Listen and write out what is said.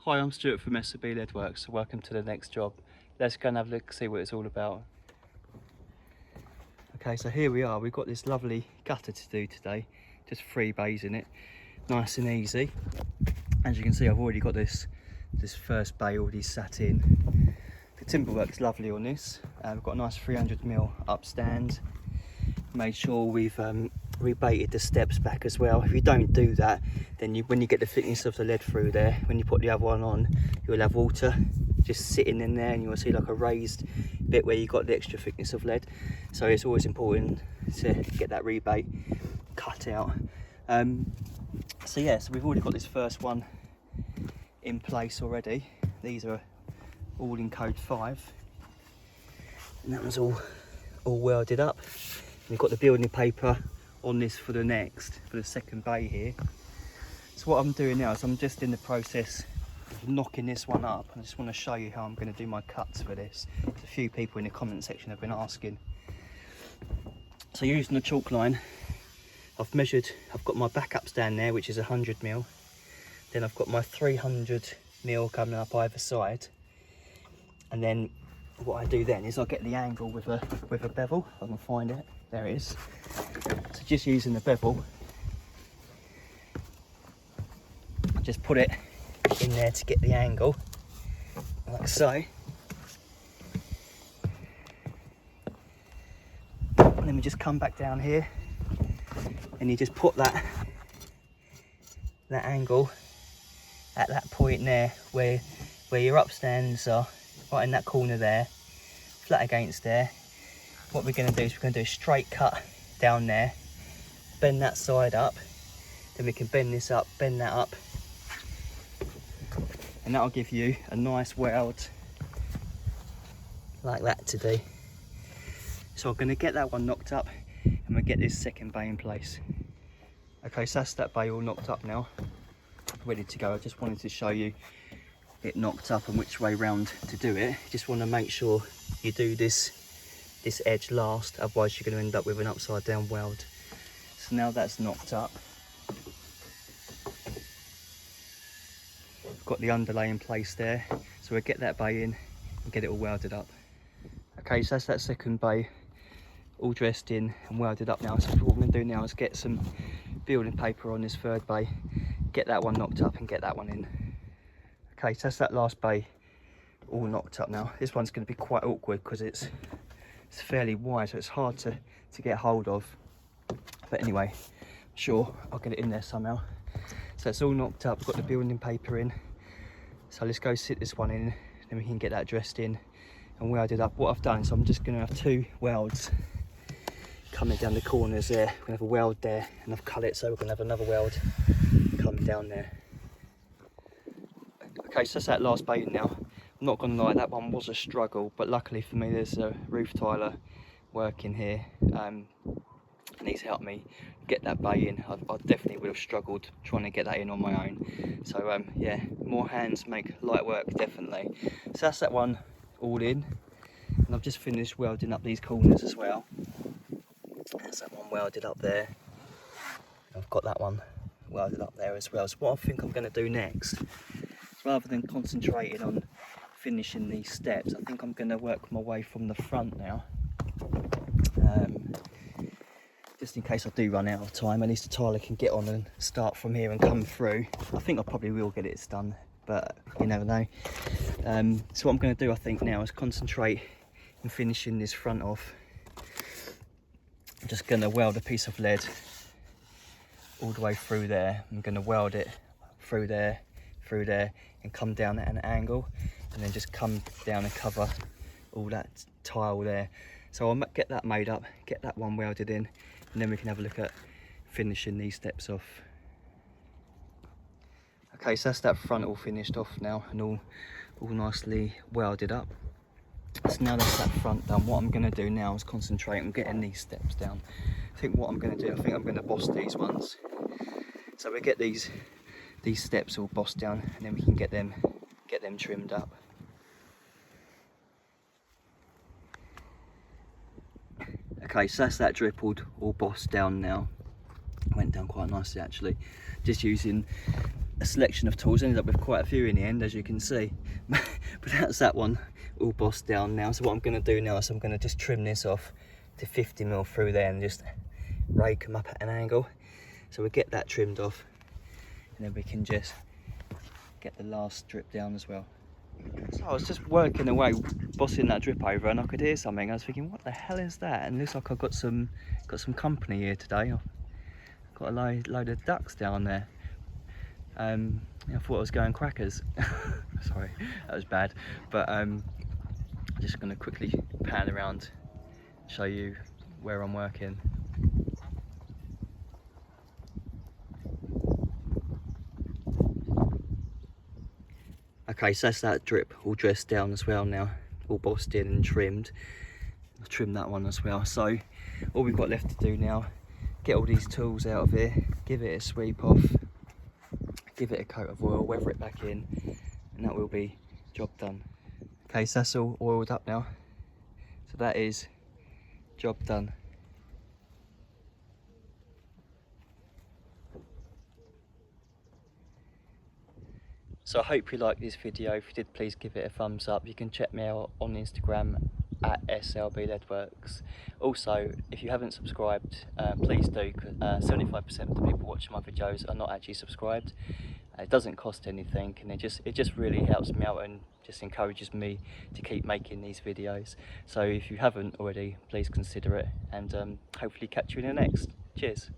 Hi, I'm Stuart from S&B Leadworks, so welcome to the next job. Let's go and have a look, see what it's all about. Okay, so here we are. We've got this lovely gutter to do today, just 3 bays in it, nice and easy. As you can see, I've already got this first bay already sat in. The timber works lovely on this. We've got a nice 300mm upstand. Made sure we've rebaited the steps back as well. If you don't do that, then when you get the thickness of the lead through there, when you put the other one on, you'll have water just sitting in there, and you'll see like a raised bit where you got the extra thickness of lead. So it's always important to get that rebate cut out. So yeah, so we've already got this first one in place already. These are all in code 5, and that was all welded up. We've got the building paper on this for the second bay here. So what I'm doing now is I'm just in the process of knocking this one up. I just want to show you how I'm going to do my cuts for this. There's a few people in the comment section have been asking. So using the chalk line, I've got my backup stand there, which is 100mm. Then I've got my 300mm coming up either side. And then what I do then is I get the angle with a bevel, if I can find it. There it is. So just using the bevel, I just put it in there to get the angle, like so. And then we just come back down here, and you just put that angle at that point there, where your upstands are, right in that corner there, flat against there. What we're going to do is we're going to do a straight cut down there, bend that side up, then we can bend this up, bend that up, and that'll give you a nice weld like that to do. So I'm going to get that one knocked up, and we'll get this second bay in place. Okay, so that's that bay all knocked up now, ready to go. I just wanted to show you it knocked up and which way round to do it. You just want to make sure you do this edge last, otherwise you're going to end up with an upside down weld. So now that's knocked up, got the underlay in place there, so we'll get that bay in and get it all welded up. Okay, so that's that second bay all dressed in and welded up now. So what I'm going to do now is get some building paper on this third bay, get that one knocked up and get that one in. Okay, so that's that last bay all knocked up now. This one's going to be quite awkward because it's fairly wide, so it's hard to get hold of, but anyway, sure, I'll get it in there somehow. So it's all knocked up, got the building paper in, so let's go sit this one in, then we can get that dressed in and welded up. What I've done is I'm just going to have 2 welds coming down the corners there. We're going to have a weld there, and I've cut it, so we're going to have another weld coming down there. Okay, so that's that last bay in now. I'm not going to lie, that one was a struggle, but luckily for me there's a roof tiler working here, and he's helped me get that bay in. I definitely would have struggled trying to get that in on my own. So yeah, more hands make light work, definitely. So that's that one all in, and I've just finished welding up these corners as well. There's that one welded up there. I've got that one welded up there as well. So what I think I'm going to do next, rather than concentrating on finishing these steps, I think I'm going to work my way from the front now, just in case I do run out of time. At least the tiler can get on and start from here and come through. I think I probably will get it done, but you never know. So what I'm going to do, I think now, is concentrate on finishing this front off. I'm just going to weld a piece of lead all the way through there. I'm going to weld it through there, and come down at an angle, and then just come down and cover all that tile there. So I'll get that made up, get that one welded in, and then we can have a look at finishing these steps off. Okay, so that's that front all finished off now, and all nicely welded up. So now that's that front done, what I'm going to do now is concentrate on getting these steps down. I think what I'm going to do, I think I'm going to boss these ones. So we get these steps all bossed down, and then we can get them trimmed up. Okay, so that's that drippled all bossed down now. Went down quite nicely actually. Just using a selection of tools. Ended up with quite a few in the end, as you can see. But that's that one all bossed down now. So what I'm going to do now is I'm going to just trim this off to 50mm through there and just rake them up at an angle. So we get that trimmed off, and then we can just get the last strip down as well. So I was just working away, bossing that drip over, and I could hear something. I was thinking, what the hell is that? And it looks like I've got some company here today. I've got a load of ducks down there. I thought I was going crackers. Sorry, that was bad. But I'm just going to quickly pan around, show you where I'm working. Okay, so that's that drip all dressed down as well now, all bossed in and trimmed. I've trimmed that one as well. So all we've got left to do now, get all these tools out of here, give it a sweep off, give it a coat of oil, weather it back in, and that will be job done. Okay, so that's all oiled up now. So that is job done. So I hope you liked this video. If you did, please give it a thumbs up. You can check me out on Instagram at SLB Leadworks. Also, if you haven't subscribed, please do, because 75% of the people watching my videos are not actually subscribed. It doesn't cost anything, and it just really helps me out and just encourages me to keep making these videos. So if you haven't already, please consider it, and hopefully catch you in the next. Cheers.